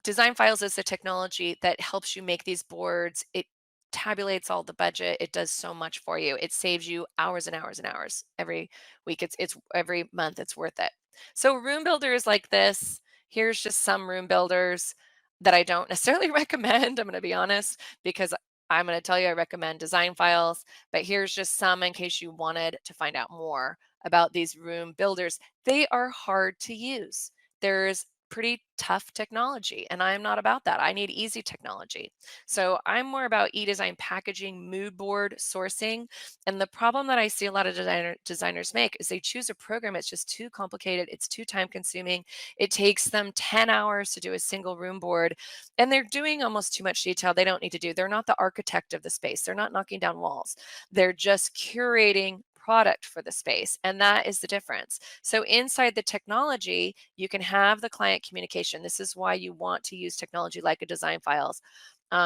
Design Files is the technology that helps you make these boards. It tabulates all the budget. It does so much for you. It saves you hours and hours and hours every week. It's every month. It's worth it. So room builders like this. Here's just some room builders that I don't necessarily recommend. I'm going to be honest because I'm going to tell you I recommend Design Files, but here's just some in case you wanted to find out more about these room builders. They are hard to use. There's pretty tough technology, and I'm not about that. I need easy technology. So I'm more about e-design packaging, mood board sourcing. And the problem that I see a lot of designers make is they choose a program. It's just too complicated. It's too time consuming. It takes them 10 hours to do a single room board, and they're doing almost too much detail they don't need to do. They're not the architect of the space. They're not knocking down walls. They're just curating product for the space. And that is the difference. So inside the technology, you can have the client communication. This is why you want to use technology like a design files.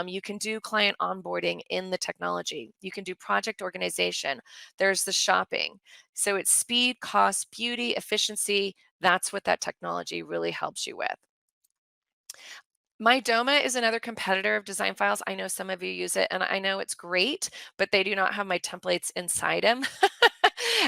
You can do client onboarding in the technology. You can do project organization. There's the shopping. So it's speed, cost, beauty, efficiency. That's what that technology really helps you with. MyDoma is another competitor of Design Files. I know some of you use it, and I know it's great, but they do not have my templates inside them.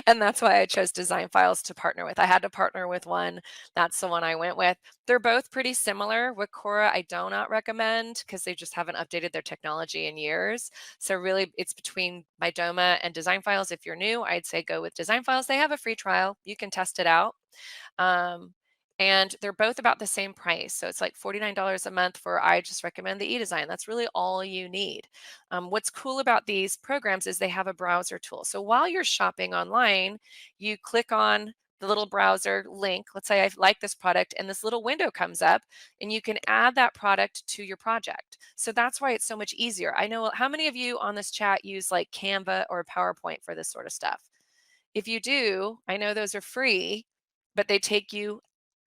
And that's why I chose Design Files to partner with. I had to partner with one. That's the one I went with. They're both pretty similar. Wacora, I do not recommend because they just haven't updated their technology in years. So really, it's between MyDoma and Design Files. If you're new, I'd say go with Design Files. They have a free trial. You can test it out. Um, and they're both about the same price. So it's like $49 a month for, I just recommend the eDesign. That's really all you need. What's cool about these programs is they have a browser tool. So while you're shopping online, you click on the little browser link. Let's say I like this product and this little window comes up and you can add that product to your project. So that's why it's so much easier. I know how many of you on this chat use like Canva or PowerPoint for this sort of stuff. If you do, I know those are free, but they take you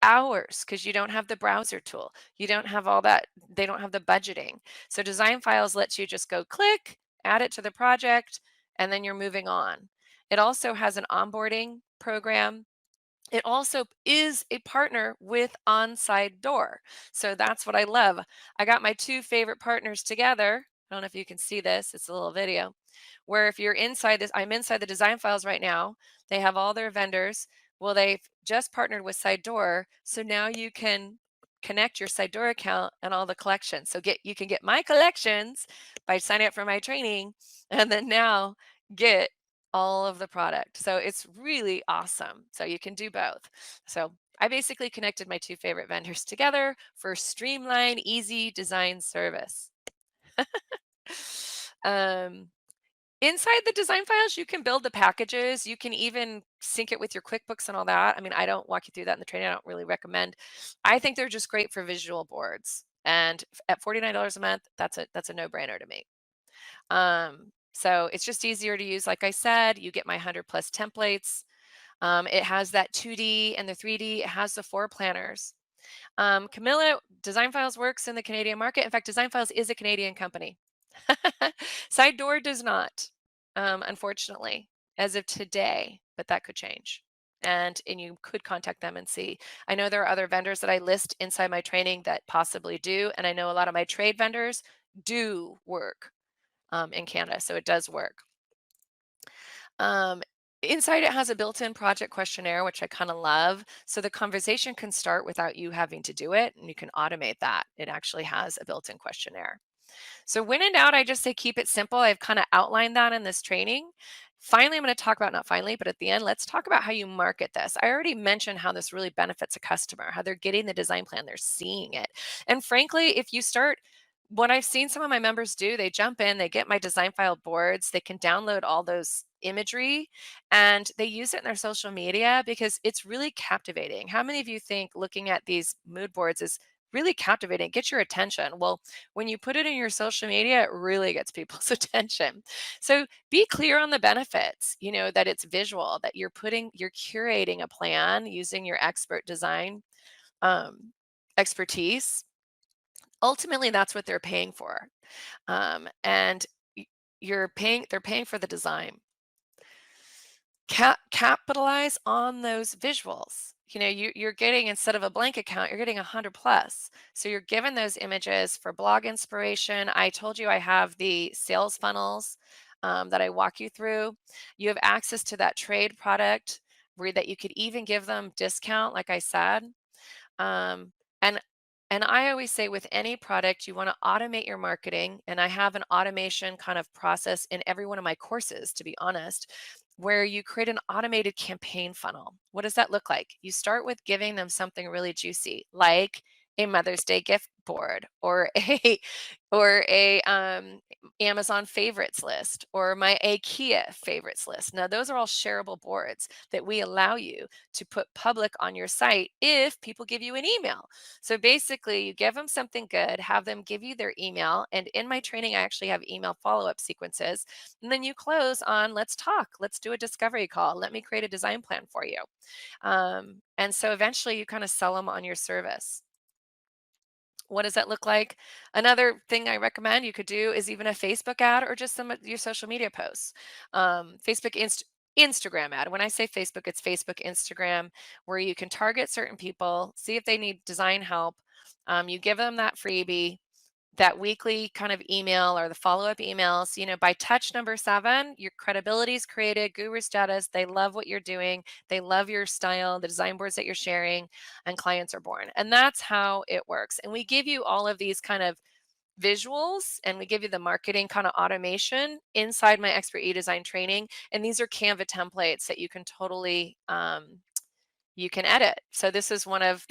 hours because you don't have the browser tool. You don't have all that. They don't have the budgeting. So Design Files lets you just go click, add it to the project, and then you're moving on. It also has an onboarding program. It also is a partner with OnSide Door. So that's what I love. I got my two favorite partners together. I don't know if you can see this. It's a little video where if you're inside this, I'm inside the design files right now. They have all their vendors. Well, they've just partnered with Sidedoor, so now you can connect your Sidedoor account and all the collections. So you can get my collections by signing up for my training, and then now get all of the product. So it's really awesome. So you can do both. So I basically connected my two favorite vendors together for streamline, easy design service. Um, Inside the design files, you can build the packages. You can even sync it with your QuickBooks and all that. I mean, I don't walk you through that in the training. I don't really recommend. I think they're just great for visual boards. And at $49 a month, that's a no-brainer to me. So it's just easier to use. Like I said, you get my 100 plus templates. It has that 2D and the 3D. It has the four planners. Camilla, Design Files works in the Canadian market. In fact, Design Files is a Canadian company. Side Door does not, unfortunately, as of today, but that could change. And you could contact them and see. I know there are other vendors that I list inside my training that possibly do, and I know a lot of my trade vendors do work in Canada, so it does work. Um, Inside it has a built-in project questionnaire, which I kind of love. So the conversation can start without you having to do it, and you can automate that. It actually has a built-in questionnaire. So when in doubt, I just say keep it simple. I've kind of outlined that in this training. Finally, I'm going to talk about, not finally, but at the end, let's talk about how you market this. I already mentioned how this really benefits a customer, how they're getting the design plan, they're seeing it. And frankly, if you start, what I've seen some of my members do, they jump in, they get my design file boards, they can download all those imagery and they use it in their social media because it's really captivating. How many of you think looking at these mood boards is really captivating, get your attention? Well, when you put it in your social media, it really gets people's attention. So be clear on the benefits, that it's visual, that you're curating a plan using your expert design um, expertise. Ultimately, that's what they're paying for. And they're paying for the design. Capitalize on those visuals. You're getting, instead of a blank account, you're getting 100 plus. So you're given those images for blog inspiration. I told you I have the sales funnels that I walk you through. You have access to that trade product where that you could even give them discount, like I said. Um, and and I always say with any product, you want to automate your marketing. And I have an automation kind of process in every one of my courses, to be honest, where you create an automated campaign funnel. What does that look like? You start with giving them something really juicy, like a Mother's Day gift board or a Amazon favorites list or my IKEA favorites list. Now, those are all shareable boards that we allow you to put public on your site if people give you an email. So basically, you give them something good, have them give you their email. And in my training, I actually have email follow up sequences. And then you close on, let's talk, let's do a discovery call, let me create a design plan for you. And so eventually, you kind of sell them on your service. What does that look like? Another thing I recommend you could do is even a Facebook ad or just some of your social media posts. Instagram ad. When I say Facebook, it's Facebook, Instagram, where you can target certain people, see if they need design help. You give them that freebie, that weekly kind of email or the follow-up emails. By touch number 7, your credibility is created, guru status, they love what you're doing, they love your style, the design boards that you're sharing, and clients are born. And that's how it works. And we give you all of these kind of visuals, and we give you the marketing kind of automation inside my expert e-design training. And these are Canva templates that you can totally you can edit. So this is one of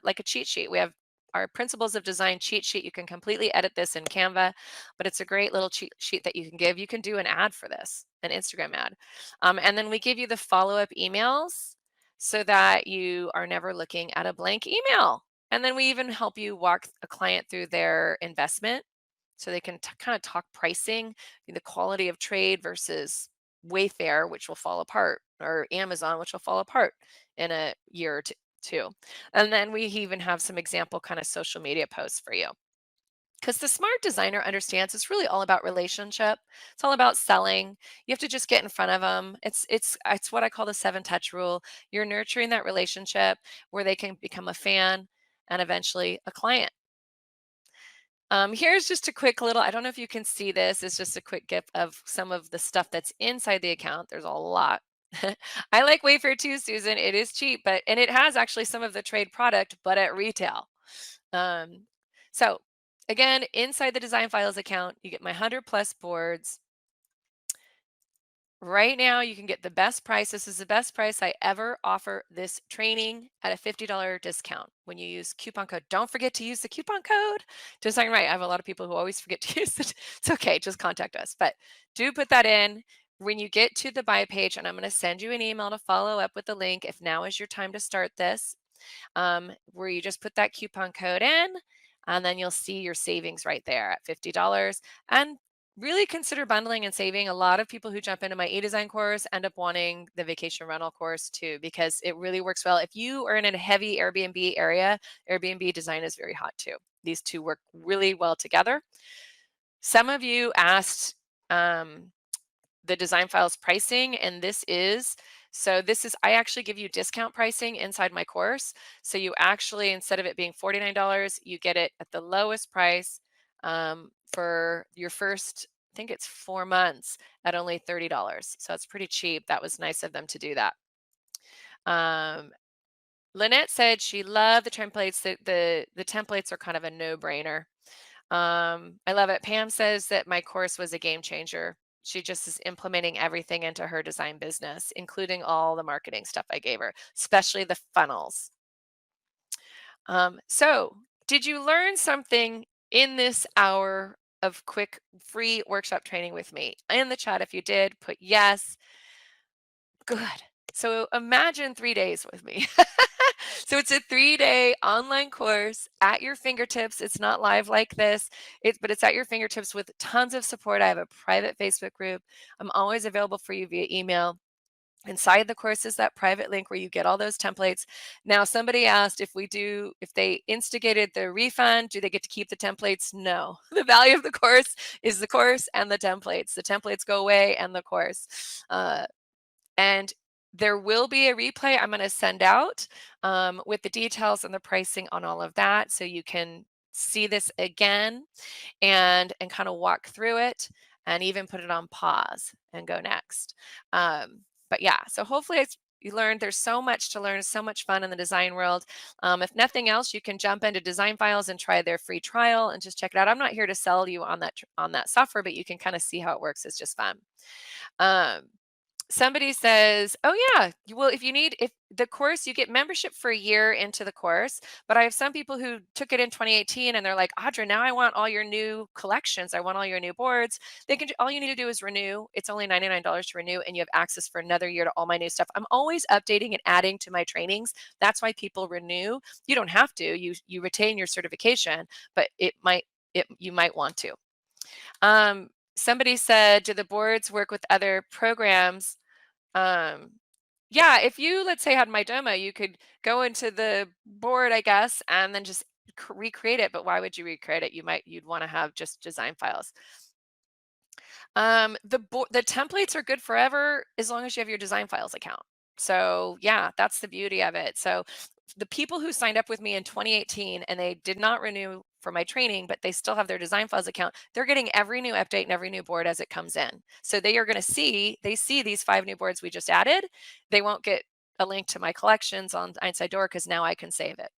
like a cheat sheet. We have our principles of design cheat sheet. You can completely edit this in Canva, but it's a great little cheat sheet that you can give. You can do an ad for this, an Instagram ad. And then we give you the follow-up emails so that you are never looking at a blank email. And then we even help you walk a client through their investment so they can kind of talk pricing, the quality of trade versus Wayfair, which will fall apart, or Amazon, which will fall apart in a year or two. And then we even have some example kind of social media posts for you. Because the smart designer understands it's really all about relationship. It's all about selling. You have to just get in front of them. It's what I call the 7 touch rule. You're nurturing that relationship where they can become a fan and eventually a client. Here's just a quick little, I don't know if you can see this. It's just a quick GIF of some of the stuff that's inside the account. There's a lot. I like Wayfair too, Susan. It is cheap, but and it has actually some of the trade product, but at retail. Um, so again, inside the Design Files account, you get my 100 plus boards. Right now, you can get the best price. This is the best price I ever offer this training at a $50 discount when you use coupon code. Don't forget to use the coupon code. Design Right. I have a lot of people who always forget to use it. It's okay, just contact us. But do put that in when you get to the buy page, and I'm going to send you an email to follow up with the link if now is your time to start this, where you just put that coupon code in, and then you'll see your savings right there at $50. And really consider bundling and saving. A lot of people who jump into my e-design course end up wanting the vacation rental course too, because it really works well. If you are in a heavy Airbnb area, Airbnb design is very hot too. These two work really well together. Some of you asked the Design Files pricing, and this is, I actually give you discount pricing inside my course. So you actually, instead of it being $49, you get it at the lowest price for your first, I think it's 4 months at only $30. So it's pretty cheap. That was nice of them to do that. Um, Lynette said she loved the templates. The templates are kind of a no-brainer. I love it. Pam says that my course was a game changer. She just is implementing everything into her design business, including all the marketing stuff I gave her, especially the funnels. So, did you learn something in this hour of quick free workshop training with me? In the chat, if you did, put yes. Good. So imagine 3 days with me. So it's a 3-day online course at your fingertips. It's not live like this, but it's at your fingertips with tons of support. I have a private Facebook group. I'm always available for you via email. Inside the course is that private link where you get all those templates. Now, somebody asked if they instigated the refund, do they get to keep the templates? No. The value of the course is the course and the templates. The templates go away and the course. And there will be a replay I'm going to send out with the details and the pricing on all of that, so you can see this again and kind of walk through it and even put it on pause and go next. But yeah, so hopefully you learned. There's so much to learn, so much fun in the design world. If nothing else, you can jump into Design Files and try their free trial and just check it out. I'm not here to sell you on that software, but you can kind of see how it works. It's just fun. Somebody says, "Oh yeah, well if the course, you get membership for a year into the course." But I have some people who took it in 2018 and they're like, "Audra, now I want all your new collections. I want all your new boards." All you need to do is renew. It's only $99 to renew, and you have access for another year to all my new stuff. I'm always updating and adding to my trainings. That's why people renew. You don't have to. You retain your certification, but you might want to. Somebody said, "Do the boards work with other programs?" Um, yeah, if you, let's say, had Mydoma, you could go into the board, I guess, and then just recreate it. But why would you recreate it? You'd want to have just Design Files. The templates are good forever as long as you have your Design Files account. So yeah, that's the beauty of it. So the people who signed up with me in 2018 and they did not renew for my training, but they still have their Design Files account, they're getting every new update and every new board as it comes in. So they are going to see these 5 new boards we just added. They won't get a link to my collections on Inside Door because now I can save it.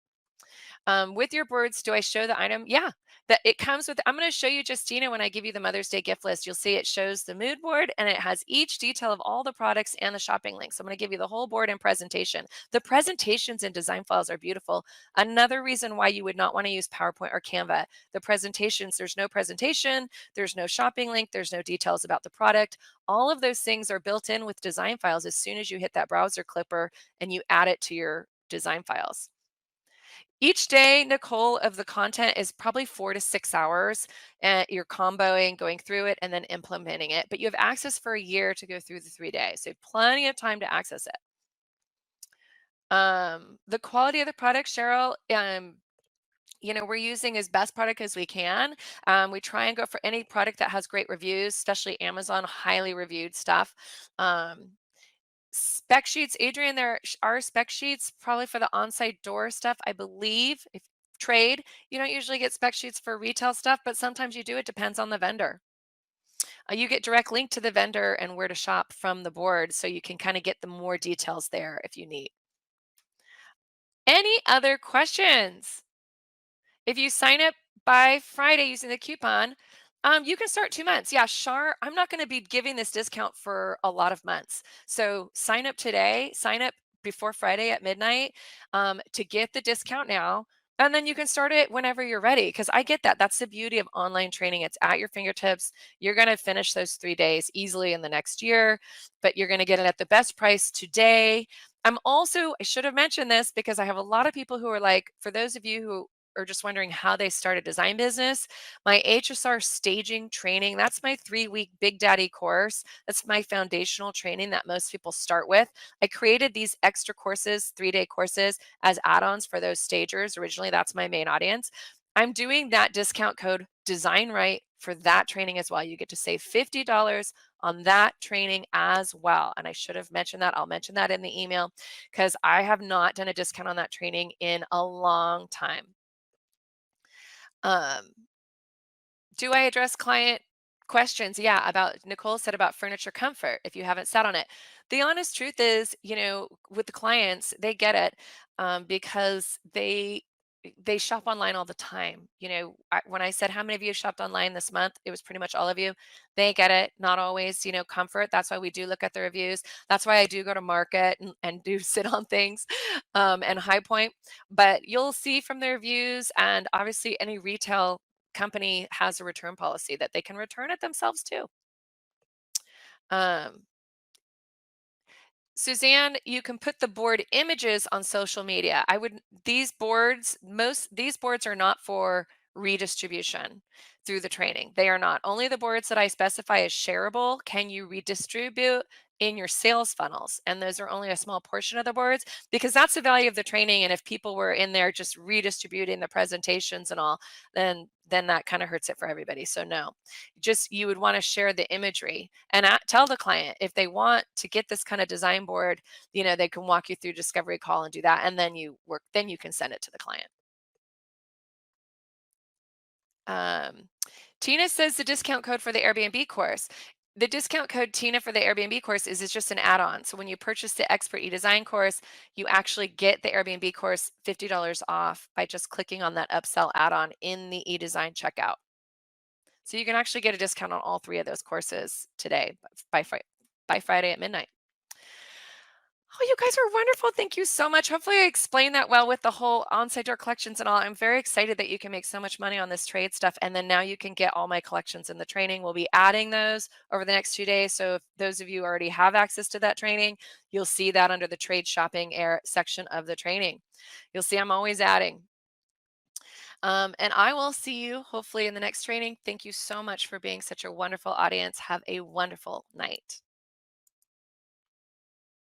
With your boards, do I show the item? Yeah, that it comes with, I'm going to show you, Justina, when I give you the Mother's Day gift list. You'll see it shows the mood board and it has each detail of all the products and the shopping links. I'm going to give you the whole board and presentation. The presentations in Design Files are beautiful. Another reason why you would not want to use PowerPoint or Canva. The presentations, there's no presentation, there's no shopping link, there's no details about the product. All of those things are built in with Design Files as soon as you hit that browser clipper and you add it to your Design Files. Each day, Nicole, of the content is probably 4 to 6 hours. You're comboing, going through it, and then implementing it. But you have access for a year to go through the 3 days. So plenty of time to access it. The quality of the product, Cheryl, we're using as best product as we can. We try and go for any product that has great reviews, especially Amazon, highly reviewed stuff. Spec sheets, Adrian, there are spec sheets probably for the on-site door stuff, I believe. If trade, you don't usually get spec sheets for retail stuff, but sometimes you do. It depends on the vendor. You get direct link to the vendor and where to shop from the board, so you can kind of get the more details there if you need. Any other questions? If you sign up by Friday using the coupon, you can start 2 months. Yeah, Shar, I'm not going to be giving this discount for a lot of months. So sign up today, sign up before Friday at midnight to get the discount now. And then you can start it whenever you're ready. Because I get that. That's the beauty of online training. It's at your fingertips. You're going to finish those 3 days easily in the next year, but you're going to get it at the best price today. I should have mentioned this because I have a lot of people who are like, for those of you who or just wondering how they start a design business, my HSR staging training, that's my 3 week Big Daddy course. That's my foundational training that most people start with. I created these extra courses, 3 day courses, as add ons for those stagers. Originally, that's my main audience. I'm doing that discount code Design Right for that training as well. You get to save $50 on that training as well. And I should have mentioned that. I'll mention that in the email because I have not done a discount on that training in a long time. Um, do I address client questions? Yeah, about Nicole said about furniture comfort if you haven't sat on it. The honest truth is, with the clients, they get it because they shop online all the time. When I said how many of you shopped online this month, it was pretty much all of you. They get it. Not always, comfort. That's why we do look at the reviews. That's why I do go to market and do sit on things and High Point. But you'll see from the reviews, and obviously any retail company has a return policy that they can return it themselves too. Um, Suzanne, you can put the board images on social media. These boards are not for redistribution through the training. They are not. Only the boards that I specify as shareable can you redistribute in your sales funnels. And those are only a small portion of the boards because that's the value of the training. And if people were in there just redistributing the presentations and all, then that kind of hurts it for everybody. So no, just you would want to share the imagery and tell the client if they want to get this kind of design board, they can walk you through discovery call and do that, and then you can send it to the client. um, Tina says the discount code for the Airbnb course. The discount code Tina for the Airbnb course is just an add-on. So when you purchase the Expert eDesign course, you actually get the Airbnb course $50 off by just clicking on that upsell add-on in the eDesign checkout. So you can actually get a discount on all 3 of those courses today by Friday at midnight. Oh, you guys are wonderful. Thank you so much. Hopefully, I explained that well with the whole on-site door collections and all. I'm very excited that you can make so much money on this trade stuff. And then now you can get all my collections in the training. We'll be adding those over the next 2 days. So if those of you already have access to that training, you'll see that under the trade shopping section of the training. You'll see I'm always adding. And I will see you hopefully in the next training. Thank you so much for being such a wonderful audience. Have a wonderful night.